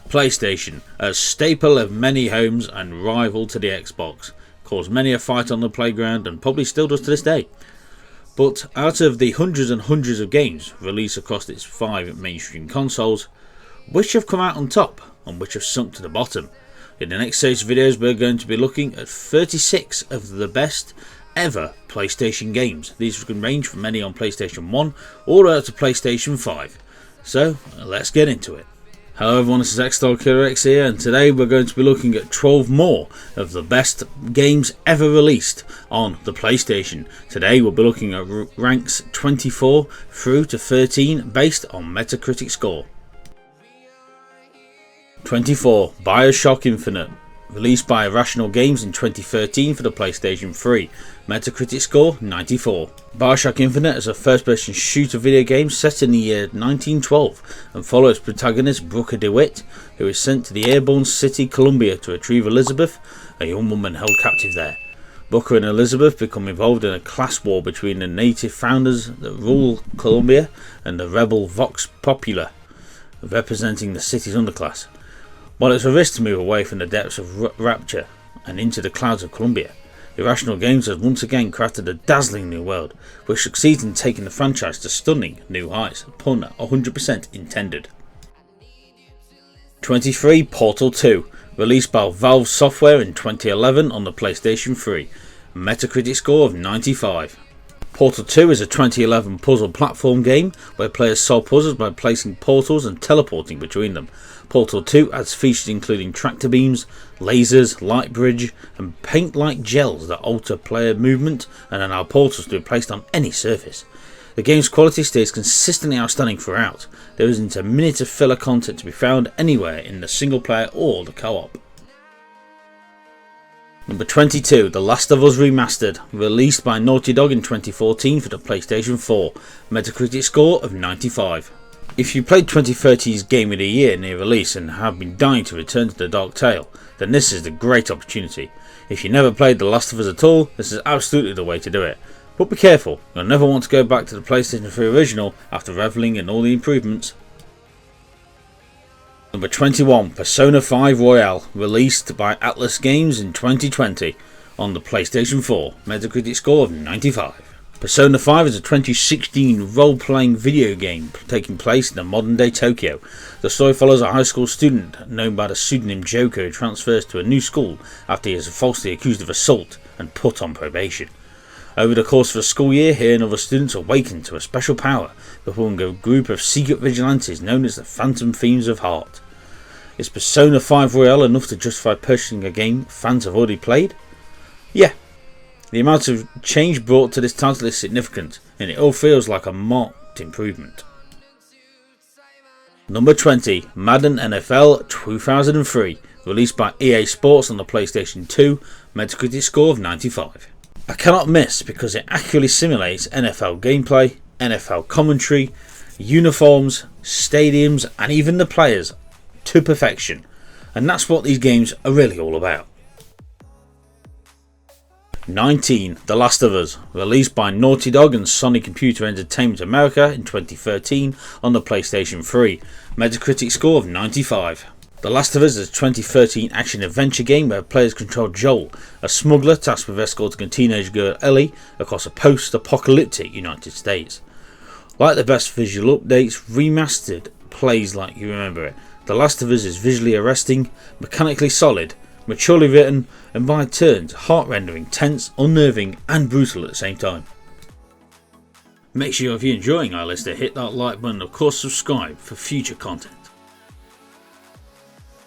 PlayStation, a staple of many homes and rival to the Xbox, caused many a fight on the playground and probably still does to this day. But out of the hundreds and hundreds of games released across its 5 mainstream consoles, which have come out on top and which have sunk to the bottom? In the next series of videos we're going to be looking at 36 of the best ever PlayStation games. These can range from many on PlayStation 1 all the way up to PlayStation 5. So let's get into it. Hello everyone, this is XStarKillerX here, and today we're going to be looking at 12 more of the best games ever released on the PlayStation. Today we'll be looking at ranks 24 through to 13 based on Metacritic score. 24. BioShock Infinite. Released by Irrational Games in 2013 for the PlayStation 3. Metacritic score 94. BioShock Infinite is a first-person shooter video game set in the year 1912 and follows protagonist Brooker DeWitt, who is sent to the airborne city Columbia to retrieve Elizabeth, a young woman held captive there. Booker and Elizabeth become involved in a class war between the native founders that rule Columbia and the rebel Vox Populi, representing the city's underclass. While it's a risk to move away from the depths of Rapture and into the clouds of Columbia, Irrational Games has once again crafted a dazzling new world, which succeeds in taking the franchise to stunning new heights, pun 100% intended. 23. Portal 2. Released by Valve Software in 2011 on the PlayStation 3. Metacritic score of 95. Portal 2 is a 2011 puzzle platform game where players solve puzzles by placing portals and teleporting between them. Portal 2 adds features including tractor beams, lasers, light bridge, and paint-like gels that alter player movement and allow portals to be placed on any surface. The game's quality stays consistently outstanding throughout. There isn't a minute of filler content to be found anywhere in the single player or the co-op. Number 22, The Last of Us Remastered, released by Naughty Dog in 2014 for the PlayStation 4, Metacritic score of 95. If you played 2013's Game of the Year near release and have been dying to return to the Dark Tale, then this is the great opportunity. If you never played The Last of Us at all, this is absolutely the way to do it. But be careful, you'll never want to go back to the PlayStation 3 original after reveling in all the improvements. Number 21, Persona 5 Royal, released by Atlas Games in 2020 on the PlayStation 4, Metacritic score of 95. Persona 5 is a 2016 role-playing video game taking place in the modern-day Tokyo. The story follows a high school student known by the pseudonym Joker who transfers to a new school after he is falsely accused of assault and put on probation. Over the course of a school year, he and other students awaken to a special power before a group of secret vigilantes known as the Phantom Fiends of Heart. Is Persona 5 Royal enough to justify purchasing a game fans have already played? Yeah. The amount of change brought to this title is significant, and it all feels like a marked improvement. Number 20, Madden NFL 2003, released by EA Sports on the PlayStation 2, Metacritic score of 95. I cannot miss because it accurately simulates NFL gameplay, NFL commentary, uniforms, stadiums, and even the players to perfection, and that's what these games are really all about. 19. The Last of Us, released by Naughty Dog and Sony Computer Entertainment America in 2013 on the PlayStation 3, Metacritic score of 95. The Last of Us is a 2013 action-adventure game where players control Joel, a smuggler tasked with escorting a teenage girl Ellie across a post-apocalyptic United States. Like the best visual updates, remastered plays like you remember it. The Last of Us is visually arresting, mechanically solid, maturely written, and by turns heart-rendering, tense, unnerving, and brutal at the same time. Make sure if you're enjoying our list to hit that like button and of course subscribe for future content.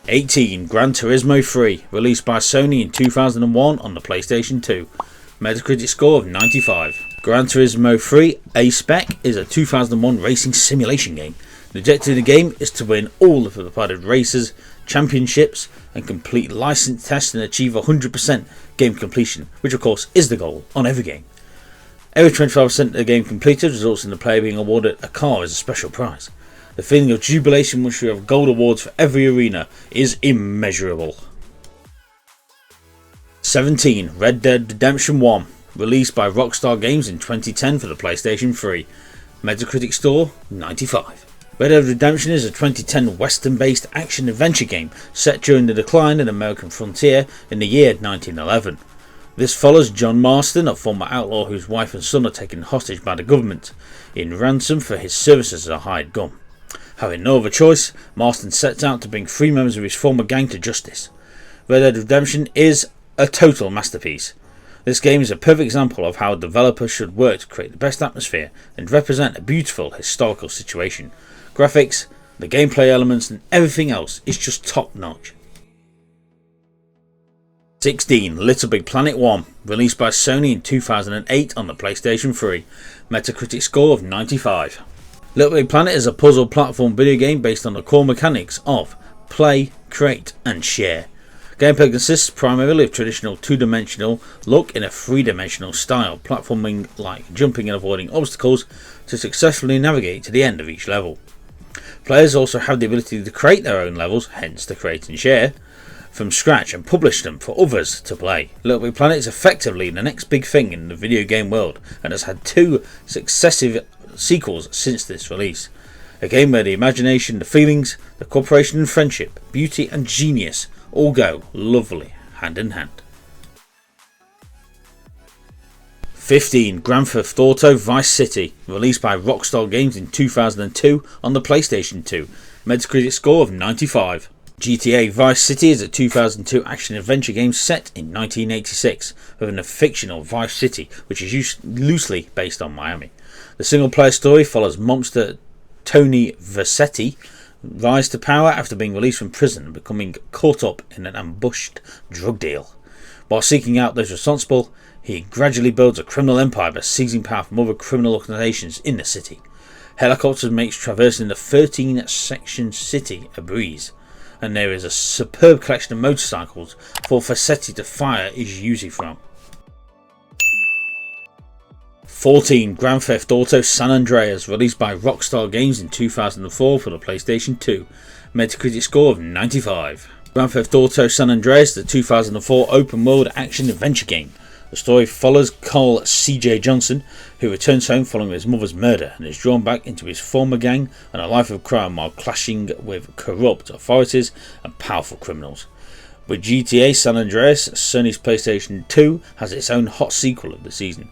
18. Gran Turismo 3, released by Sony in 2001 on the PlayStation 2, Metacritic score of 95. Gran Turismo 3 A-Spec is a 2001 racing simulation game. The objective of the game is to win all of the provided races, championships, and complete license tests and achieve 100% game completion, which of course is the goal on every game. Every 25% of the game completed results in the player being awarded a car as a special prize. The feeling of jubilation once you have gold awards for every arena is immeasurable. 17. Red Dead Redemption 1, released by Rockstar Games in 2010 for the PlayStation 3, Metacritic score 95. Red Dead Redemption is a 2010 Western-based action-adventure game set during the decline of the American frontier in the year 1911. This follows John Marston, a former outlaw whose wife and son are taken hostage by the government, in ransom for his services as a hired gun. Having no other choice, Marston sets out to bring 3 members of his former gang to justice. Red Dead Redemption is a total masterpiece. This game is a perfect example of how a developer should work to create the best atmosphere and represent a beautiful historical situation. Graphics, the gameplay elements and everything else is just top notch. 16. Little Big Planet 1, released by Sony in 2008 on the PlayStation 3, Metacritic score of 95. Little Big Planet is a puzzle platform video game based on the core mechanics of play, create and share. Gameplay consists primarily of traditional 2-dimensional look in a 3-dimensional style, platforming like jumping and avoiding obstacles to successfully navigate to the end of each level. Players also have the ability to create their own levels, hence the create and share, from scratch and publish them for others to play. Little Big Planet is effectively the next big thing in the video game world and has had 2 successive sequels since this release. A game where the imagination, the feelings, the cooperation and friendship, beauty and genius all go lovely hand in hand. 15. Grand Theft Auto Vice City, released by Rockstar Games in 2002 on the PlayStation 2, Metacritic score of 95. GTA Vice City is a 2002 action-adventure game set in 1986 within a fictional Vice City which is loosely based on Miami. The single-player story follows mobster Tony Vercetti rise to power after being released from prison and becoming caught up in an ambushed drug deal. While seeking out those responsible, he gradually builds a criminal empire by seizing power from other criminal organisations in the city. Helicopters makes traversing the 13-section city a breeze, and there is a superb collection of motorcycles for Vercetti to fire his Uzi from. 14. Grand Theft Auto San Andreas, released by Rockstar Games in 2004 for the PlayStation 2, Metacritic score of 95. Grand Theft Auto San Andreas is a 2004 open-world action-adventure game. The story follows Carl C.J. Johnson, who returns home following his mother's murder and is drawn back into his former gang and a life of crime while clashing with corrupt authorities and powerful criminals. With GTA San Andreas, Sony's PlayStation 2 has its own hot sequel of the season.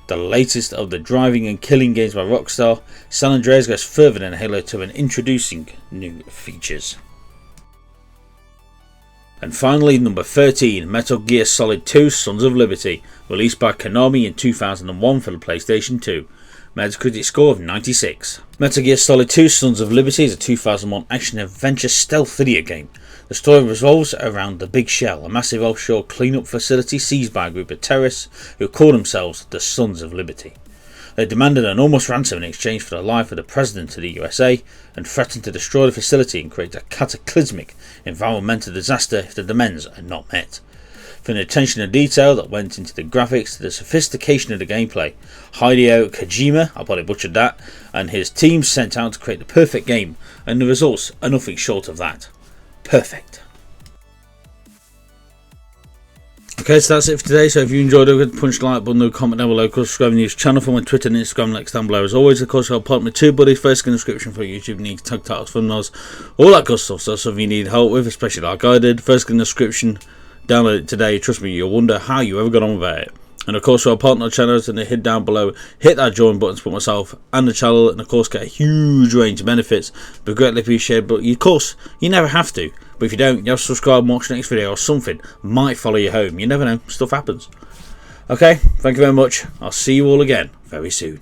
The latest of the driving and killing games by Rockstar, San Andreas goes further than Halo 2 in introducing new features. And finally, number 13, Metal Gear Solid 2 Sons of Liberty, released by Konami in 2001 for the PlayStation 2, Metacritic score of 96. Metal Gear Solid 2 Sons of Liberty is a 2001 action-adventure stealth video game. The story revolves around the Big Shell, a massive offshore cleanup facility seized by a group of terrorists who call themselves the Sons of Liberty. They demanded an enormous ransom in exchange for the life of the President of the USA and threatened to destroy the facility and create a cataclysmic environmental disaster if the demands are not met. From the attention to detail that went into the graphics to the sophistication of the gameplay, Hideo Kojima, I probably butchered that, and his team set out to create the perfect game, and the results are nothing short of that. Perfect. Okay, so that's it for today. So if you enjoyed it, punch the like button, the comment down below, of course, subscribe to the channel for my Twitter and Instagram links down below. As always, of course, I'll put my TubeBuddy first in the description for YouTube needs, tag titles, thumbnails, all that good stuff. So that's something you need help with, especially like I did. First in the description, download it today. Trust me, you'll wonder how you ever got on with it. And of course, our partner channels, and hit down below, hit that join button to support myself and the channel, and of course get a huge range of benefits. Be greatly appreciated, but of course, you never have to. But if you don't, you have to subscribe and watch the next video, or something might follow you home. You never know, stuff happens. Okay, thank you very much. I'll see you all again very soon.